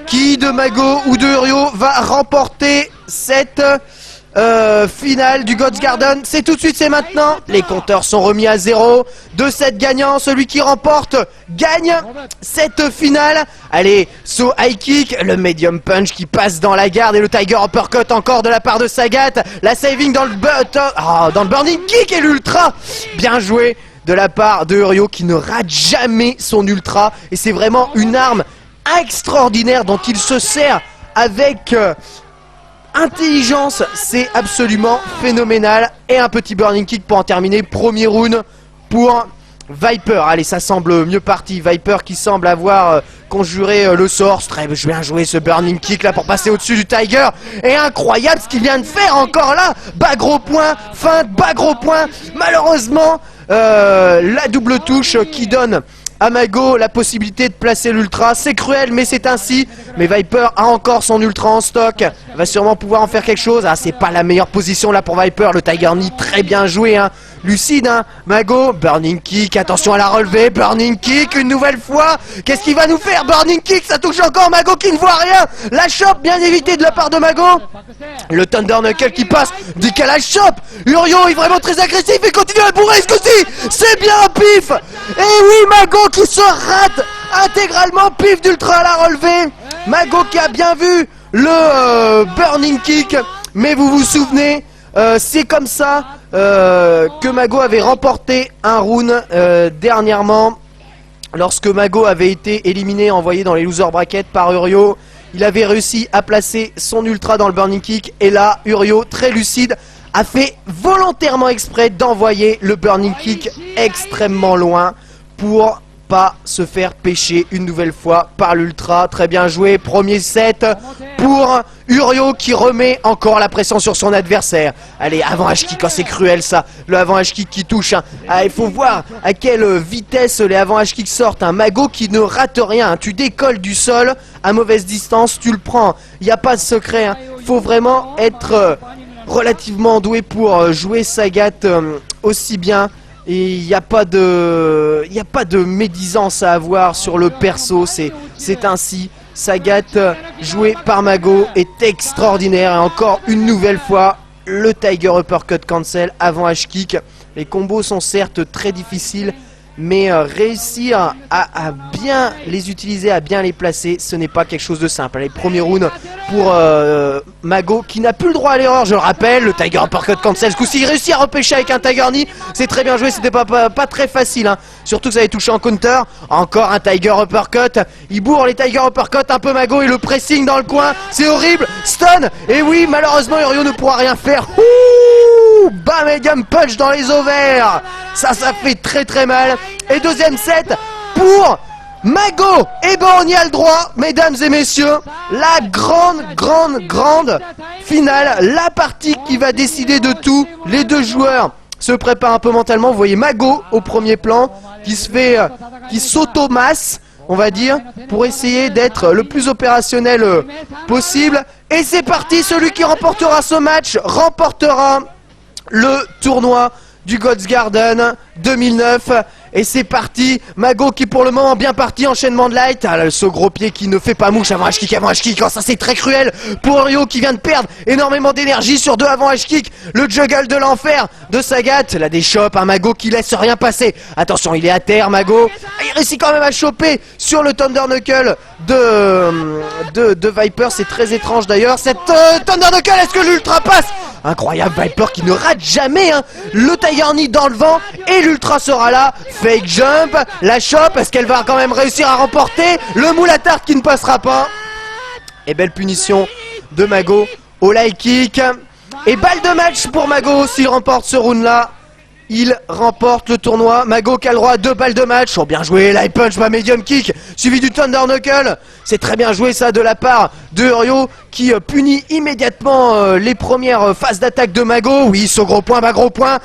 Qui de Mago ou de Urio va remporter cette finale du God's Garden? C'est tout de suite, c'est maintenant. Les compteurs sont remis à 0. 2-7 gagnants. Celui qui remporte gagne cette finale. Allez, saut high kick, le medium punch qui passe dans la garde et le tiger uppercut encore de la part de Sagat. La saving dans le burning kick et l'ultra. Bien joué de la part de Urio qui ne rate jamais son ultra. Et c'est vraiment une arme extraordinaire dont il se sert avec intelligence. C'est absolument phénoménal. Et un petit burning kick pour en terminer. Premier round pour Viper. Allez, ça semble mieux parti. Viper qui semble avoir conjuré le sort. Très bien joué ce burning kick là pour passer au-dessus du Tiger. Et incroyable ce qu'il vient de faire encore là. Bas gros point, feinte, bas gros point. Malheureusement, la double touche qui donne à Mago la possibilité de placer l'ultra. C'est cruel mais c'est ainsi. Mais Viper a encore son ultra en stock. Va sûrement pouvoir en faire quelque chose. Ah, c'est pas la meilleure position là pour Viper. Le Tiger Knee très bien joué hein. Lucide hein. Mago, burning kick, attention à la relever. Burning kick une nouvelle fois. Qu'est-ce qu'il va nous faire? Burning kick, ça touche encore Mago qui ne voit rien. La chope bien évitée de la part de Mago. Le Thunder Knuckle qui passe. Dit qu'elle la chope. Urio est vraiment très agressif et continue à bourrer ce coup-ci. C'est bien pif. Et oui Mago qui se rate intégralement. Pif d'ultra à la relevée. Mago qui a bien vu le burning kick. Mais vous vous souvenez, c'est comme ça que Mago avait remporté un round dernièrement. Lorsque Mago avait été éliminé, envoyé dans les loser brackets par Urio. Il avait réussi à placer son ultra dans le burning kick. Et là, Urio, très lucide, a fait volontairement exprès d'envoyer le burning kick extrêmement loin pour pas se faire pêcher une nouvelle fois par l'ultra. Très bien joué, premier set pour Urio qui remet encore la pression sur son adversaire. Allez, avant H-kick, oh, c'est cruel ça, le avant H-kick qui touche hein. Ah, il faut voir à quelle vitesse les avant H-kick sortent hein. Mago qui ne rate rien hein. Tu décolles du sol à mauvaise distance, tu le prends, il n'y a pas de secret hein. Faut vraiment être relativement doué pour jouer Sagat aussi bien. Et il n'y a pas de médisance à avoir sur le perso, c'est ainsi. Sagat joué par Mago est extraordinaire. Et encore une nouvelle fois, le Tiger Uppercut cancel avant H-kick. Les combos sont certes très difficiles, mais réussir à bien les utiliser, à bien les placer, ce n'est pas quelque chose de simple. Allez, premier round pour Mago qui n'a plus le droit à l'erreur, je le rappelle. Le Tiger Uppercut cancel, ce coup-ci il réussit à repêcher avec un Tiger Knee. C'est très bien joué, c'était pas très facile hein. Surtout que ça avait touché en counter. Encore un Tiger Uppercut. Il bourre les Tiger Uppercut un peu Mago et le pressing dans le coin. C'est horrible, stun. Et oui, malheureusement Urio ne pourra rien faire. Ouh, bam, medium punch dans les ovaires. Ça fait très très mal. Et deuxième set pour Mago. Et ben on y a le droit, mesdames et messieurs. La grande finale. La partie qui va décider de tout. Les deux joueurs se préparent un peu mentalement. Vous voyez Mago au premier plan qui s'automasse, on va dire, pour essayer d'être le plus opérationnel possible. Et c'est parti, celui qui remportera ce match remportera le tournoi du God's Garden 2009. Et c'est parti, Mago qui pour le moment bien parti, enchaînement de light. Ah là, ce gros pied qui ne fait pas mouche avant H-kick, oh, ça c'est très cruel pour Urio qui vient de perdre énormément d'énergie sur deux avant H-kick. Le juggle de l'enfer de Sagat, la déchoppe, un Mago qui laisse rien passer. Attention, il est à terre Mago. Il réussit quand même à choper sur le Thunder Knuckle de Viper. C'est très étrange d'ailleurs, cette Thunder Knuckle, est-ce que l'ultra passe? Incroyable, Viper qui ne rate jamais hein. Le Tiger Knee dans le vent et l'ultra sera là. Fake jump, la chope, est-ce qu'elle va quand même réussir à remporter? Le moule à tarte qui ne passera pas. Et belle punition de Mago au light kick. Et balle de match pour Mago s'il remporte ce round là. Il remporte le tournoi. Mago qui a le droit à 2 balles de match. Oh, bien joué, light punch, ma medium kick, suivi du Thunder Knuckle. C'est très bien joué ça de la part de Urio qui punit immédiatement les premières phases d'attaque de Mago. Oui, ce gros point, bas gros point.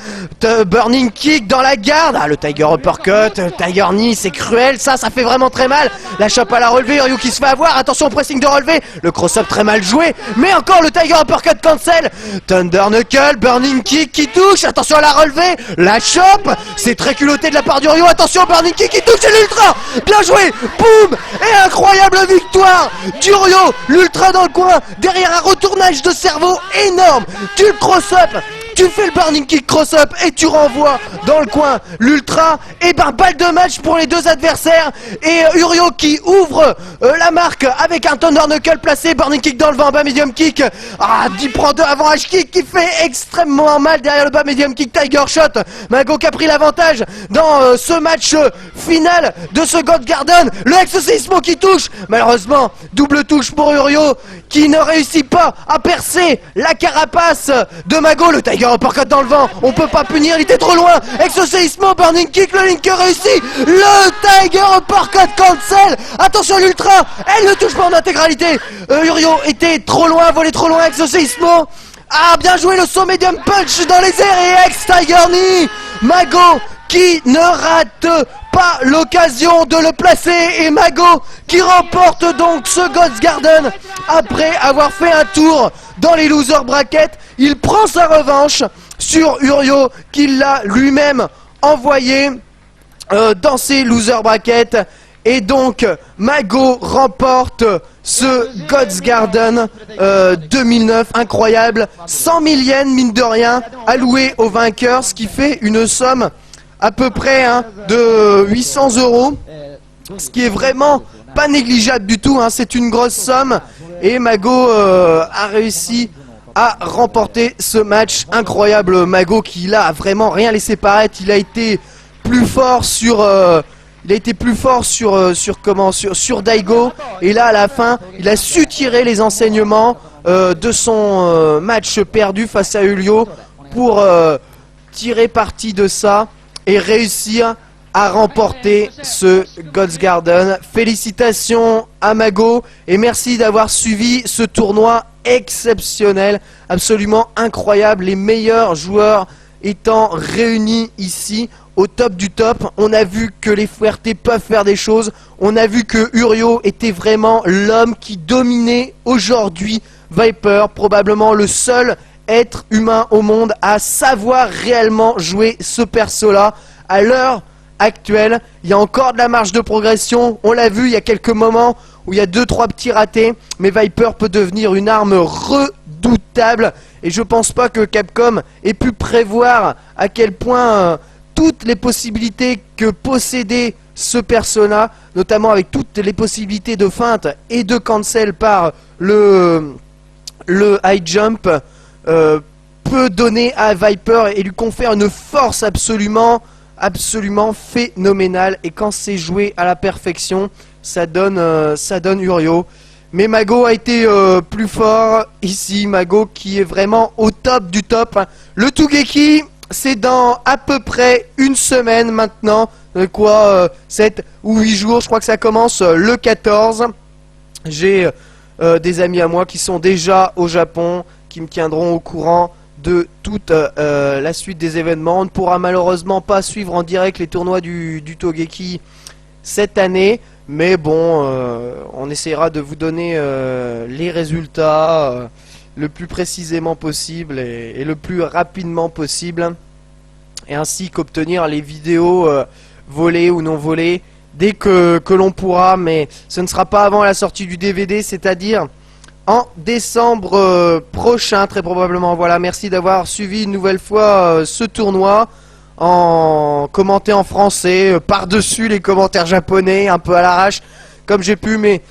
Burning kick dans la garde. Ah, le Tiger Uppercut, Tiger Knee, c'est cruel ça fait vraiment très mal. La chope à la relevée, Urio qui se fait avoir. Attention au pressing de relevé. Le cross-up très mal joué. Mais encore le Tiger Uppercut cancel. Thunder Knuckle, burning kick qui touche. Attention à la relevée. la chope. C'est très culotté de la part d'Urio. Attention, Burning Kick qui touche l'Ultra. Bien joué, boum. Et incroyable victoire d'Urio. L'Ultra dans le coin, derrière un retournage de cerveau énorme. Tu le cross-up. Tu fais le Burning Kick cross-up et tu renvoies dans le coin l'Ultra. Et ben balle de match pour les deux adversaires. Et Urio qui ouvre la marque avec un Thunder Knuckle placé. Burning Kick dans le vent, bas medium kick. Ah, 10 prend 2 avant H-Kick qui fait extrêmement mal derrière le bas medium kick Tiger Shot. Mago qui a pris l'avantage dans ce match final de ce God Garden. Le Exorcismo qui touche. Malheureusement, double touche pour Urio qui ne réussit pas à percer la carapace de Mago. Le Tiger Uppercut dans le vent, on peut pas punir, il était trop loin. Exorcismo, Burning Kick, le Link réussit. Le Tiger Uppercut cancel. Attention l'Ultra, elle ne touche pas en intégralité. Urio était trop loin, volé trop loin. Exorcismo. Ah, bien joué le saut medium punch dans les airs et ex-Tiger Knee. Mago qui ne rate pas l'occasion de le placer et Mago qui remporte donc ce God's Garden après avoir fait un tour dans les loser brackets. Il prend sa revanche sur Urio qui l'a lui-même envoyé dans ses loser brackets. Et donc Mago remporte ce God's Garden 2009, incroyable. 100 000 yens mine de rien alloués au vainqueur, ce qui fait une somme à peu près de 800 €, ce qui est vraiment pas négligeable du tout, c'est une grosse somme. Et Mago a réussi à remporter ce match incroyable. Mago qui là a vraiment rien laissé paraître, il a été plus fort sur... sur Daigo, et là à la fin il a su tirer les enseignements de son match perdu face à Ulio pour tirer parti de ça et réussir à remporter ce God's Garden. Félicitations à Mago et merci d'avoir suivi ce tournoi exceptionnel, absolument incroyable, les meilleurs joueurs étant réunis ici au top du top. On a vu que les Fuertes peuvent faire des choses. On a vu que Urio était vraiment l'homme qui dominait aujourd'hui Viper, probablement le seul être humain au monde à savoir réellement jouer ce perso-là. À l'heure actuelle, il y a encore de la marge de progression. On l'a vu, il y a quelques moments où il y a 2-3 petits ratés, mais Viper peut devenir une arme redoutable. Et je pense pas que Capcom ait pu prévoir à quel point toutes les possibilités que possédait ce persona, notamment avec toutes les possibilités de feinte et de cancel par le high jump, peut donner à Viper et lui confère une force absolument phénoménale. Et quand c'est joué à la perfection, ça donne Urio. Mais Mago a été plus fort ici. Mago qui est vraiment au top du top. Le Tougeki, c'est dans à peu près une semaine maintenant. 7 ou 8 jours. Je crois que ça commence le 14. J'ai des amis à moi qui sont déjà au Japon, qui me tiendront au courant de toute la suite des événements. On ne pourra malheureusement pas suivre en direct les tournois du Tougeki cette année. Mais bon, on essaiera de vous donner les résultats le plus précisément possible et le plus rapidement possible. Et ainsi qu'obtenir les vidéos volées ou non volées dès que l'on pourra. Mais ce ne sera pas avant la sortie du DVD, c'est-à-dire en décembre prochain, très probablement. Voilà, merci d'avoir suivi une nouvelle fois ce tournoi. En commenté en français, par-dessus les commentaires japonais, un peu à l'arrache, comme j'ai pu, mais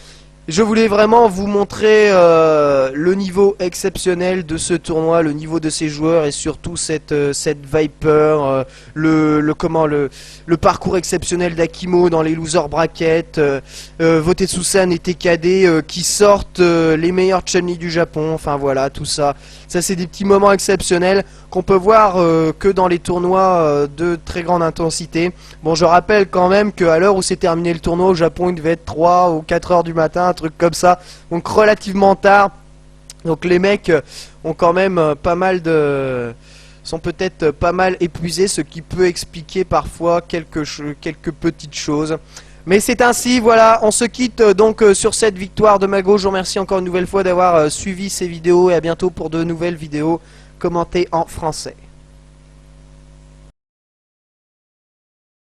je voulais vraiment vous montrer le niveau exceptionnel de ce tournoi, le niveau de ces joueurs et surtout cette Viper, le parcours exceptionnel d'Akimo dans les loser brackets, Votetsu-san et TKD qui sortent les meilleurs Chun-Li du Japon, enfin voilà, tout ça. Ça c'est des petits moments exceptionnels qu'on peut voir que dans les tournois de très grande intensité. Bon, je rappelle quand même qu'à l'heure où s'est terminé le tournoi au Japon, il devait être 3 ou 4 heures du matin, un truc comme ça, donc relativement tard. Donc les mecs ont quand même sont peut-être pas mal épuisés, ce qui peut expliquer parfois quelques petites choses. Mais c'est ainsi, voilà, on se quitte donc sur cette victoire de Mago. Je vous remercie encore une nouvelle fois d'avoir suivi ces vidéos et à bientôt pour de nouvelles vidéos commentées en français.